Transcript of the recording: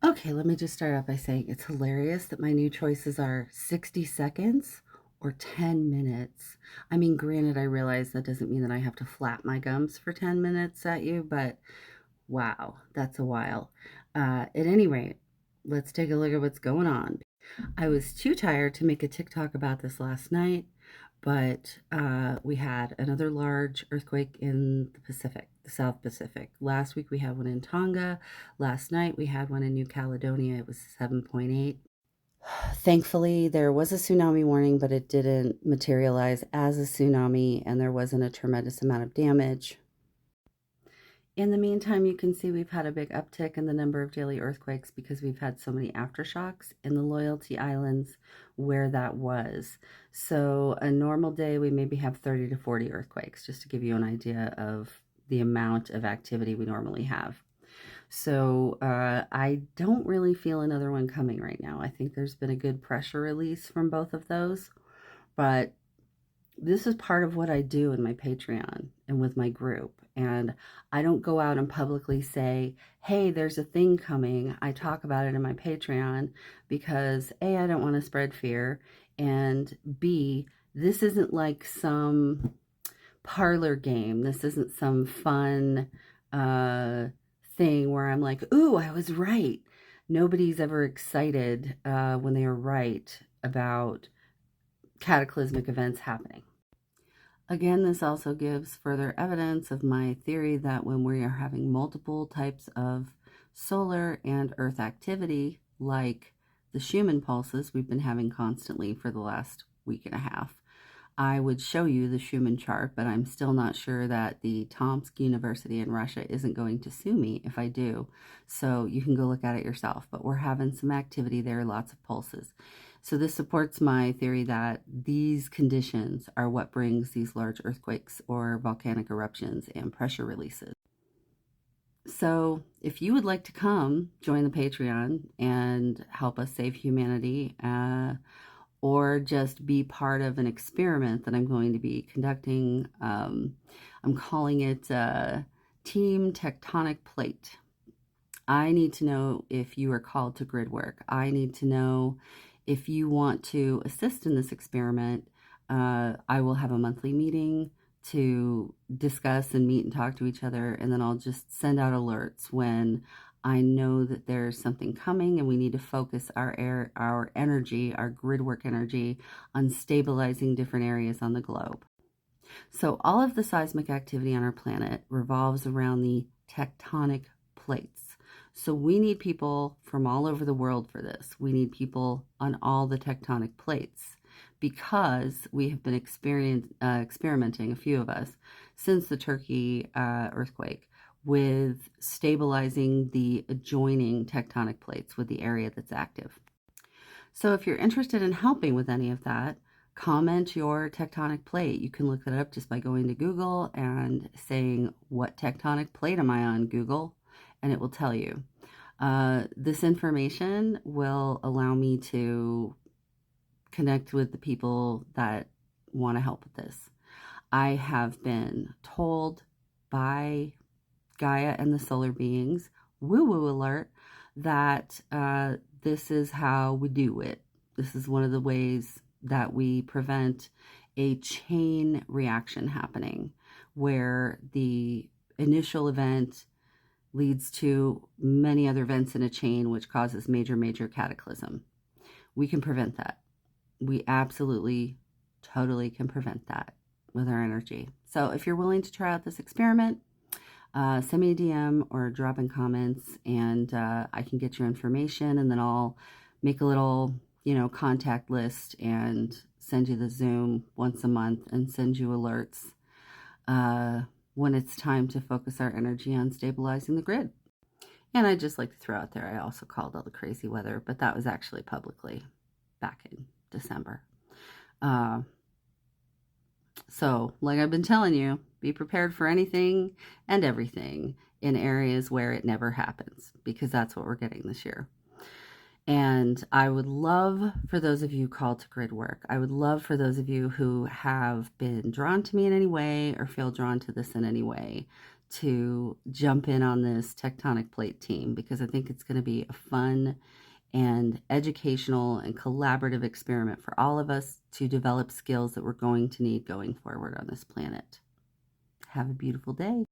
Okay, let me just start out by saying it's hilarious that my new choices are 60 seconds or 10 minutes. I mean, granted, I realize that doesn't mean that I have to flap my gums for 10 minutes at you, but wow, that's a while. At any rate, let's take a look at what's going on. I was too tired to make a TikTok about this last night, but we had another large earthquake in the Pacific, the South Pacific. Last week we had one in Tonga. Last night we had one in New Caledonia. It was 7.8. Thankfully, there was a tsunami warning, but it didn't materialize as a tsunami, and there wasn't a tremendous amount of damage. In the meantime, you can see we've had a big uptick in the number of daily earthquakes because we've had so many aftershocks in the Loyalty Islands where that was. So a normal day, we maybe have 30 to 40 earthquakes, just to give you an idea of the amount of activity we normally have. So I don't really feel another one coming right now. I think there's been a good pressure release from both of those, but this is part of what I do in my Patreon and with my group. And I don't go out and publicly say, hey, there's a thing coming. I talk about it in my Patreon because A, I don't want to spread fear. And B, this isn't like some parlor game. This isn't some fun thing where I'm like, ooh, I was right. Nobody's ever excited when they are right about cataclysmic events happening. Again, this also gives further evidence of my theory that when we are having multiple types of solar and earth activity, like the Schumann pulses we've been having constantly for the last week and a half, I would show you the Schumann chart, but I'm still not sure that the Tomsk University in Russia isn't going to sue me if I do. So you can go look at it yourself, but we're having some activity there, lots of pulses. So this supports my theory that these conditions are what brings these large earthquakes or volcanic eruptions and pressure releases. So if you would like to come join the Patreon and help us save humanity, or just be part of an experiment that I'm going to be conducting, I'm calling it Team Tectonic Plate. I need to know if you are called to grid work. I need to know if you want to assist in this experiment. I will have a monthly meeting to discuss and meet and talk to each other, and then I'll just send out alerts when I know that there's something coming and we need to focus our energy, our grid work energy, on stabilizing different areas on the globe. So all of the seismic activity on our planet revolves around the tectonic plates. So we need people from all over the world for this. We need people on all the tectonic plates because we have been experimenting, a few of us, since the Turkey earthquake, with stabilizing the adjoining tectonic plates with the area that's active. So if you're interested in helping with any of that, comment your tectonic plate. You can look it up just by going to Google and saying, what tectonic plate am I on, Google? And it will tell you. This information will allow me to connect with the people that want to help with this. I have been told by Gaia and the solar beings, woo-woo alert, that this is how we do it. This is one of the ways that we prevent a chain reaction happening, where the initial event leads to many other events in a chain, which causes major cataclysm. We can prevent that. We absolutely, totally can prevent that with our energy. So if you're willing to try out this experiment, send me a DM or drop in comments, and I can get your information, and then I'll make a little, contact list and send you the Zoom once a month and send you alerts when it's time to focus our energy on stabilizing the grid. And I'd just like to throw out there, I also called all the crazy weather, but that was actually publicly back in December. So, like I've been telling you, be prepared for anything and everything in areas where it never happens, because that's what we're getting this year. And I would love for those of you called to grid work, I would love for those of you who have been drawn to me in any way or feel drawn to this in any way to jump in on this tectonic plate team, because I think it's going to be a fun and educational and collaborative experiment for all of us to develop skills that we're going to need going forward on this planet. Have a beautiful day.